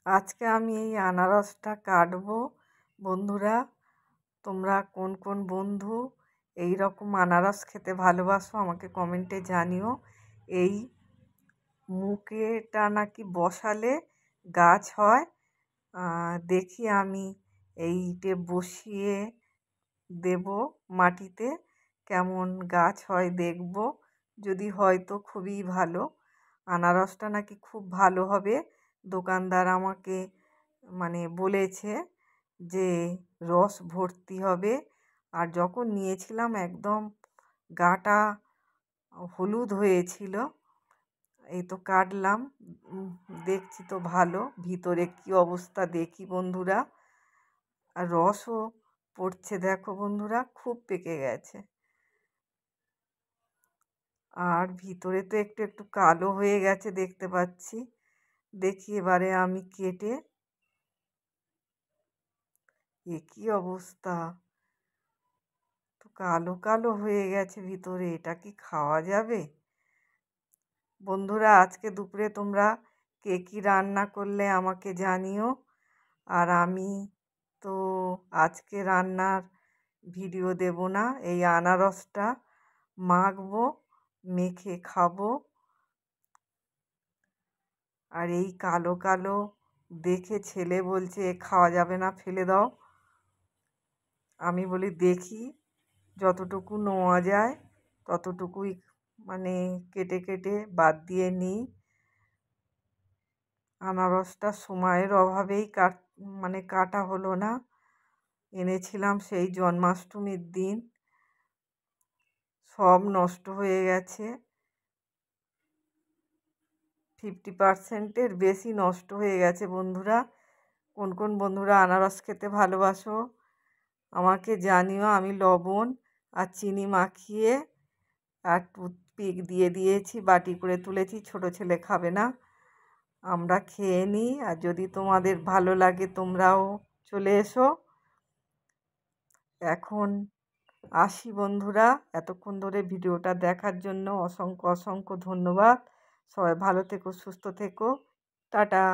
আজকে আমি এই আনারসটা কাটবো। বন্ধুরা, তোমরা কোন কোন বন্ধু এই রকম আনারস খেতে ভালোবাসো আমাকে কমেন্টে জানিও। এই মুখেটা নাকি বসালে গাছ হয়। দেখি আমি এইটে বসিয়ে দেব মাটিতে, কেমন গাছ হয় দেখব। যদি হয় তো খুবই ভালো। আনারসটা নাকি খুব ভালো হবে। দোকানদার আমাকে বলেছে যে রস ভর্তি হবে। আর যখন নিয়েছিলাম একদম গাটা হলুদ হয়েছিল। এই তো কাটলাম, দেখছি তো ভালো। ভিতরে কি অবস্থা দেখি বন্ধুরা। আর রসও পড়ছে দেখো বন্ধুরা, খুব পেকে গেছে। আর ভিতরে তো একটু একটু কালো হয়ে গেছে দেখতে পাচ্ছি। দেখি এবারে আমি কেটে। এ কি অবস্থা, তো কালো কালো হয়ে গেছে ভিতরে, এটা কি খাওয়া যাবে? বন্ধুরা, আজকে দুপুরে তোমরা কে কী রান্না করলে আমাকে জানিও। আর আমি তো আজকে রান্নার ভিডিও দেব না। এই আনারসটা মাখবো, মেখে খাবো। আর এই কালো কালো দেখে ছেলে বলছে এ খাওয়া যাবে না, ফেলে দাও। আমি বলি দেখি যতটুকু নেওয়া যায় ততটুকুই কেটে কেটে বাদ দিয়ে নিই। আনারসটা সময়ের অভাবেই কাটা হলো না। এনেছিলাম সেই জন্মাষ্টমীর দিন, সব নষ্ট হয়ে গেছে। 50%-এর বেশি নষ্ট হয়ে গেছে। বন্ধুরা, কোন কোন বন্ধুরা আনারস খেতে ভালোবাসো আমাকে জানিও। আমি লবণ আর চিনি মাখিয়ে আর টুথপিক দিয়ে দিয়েছি, বাটি করে তুলেছি। ছোট ছেলে খাবে না, আমরা খেয়ে নিই। আর যদি তোমাদের ভালো লাগে তোমরাও চলে এসো। এখন আসি বন্ধুরা, এতক্ষণ ধরে ভিডিওটা দেখার জন্য অসংখ্য অসংখ্য ধন্যবাদ। সবাই ভালো থেকো, সুস্থ থেকো, টাটা।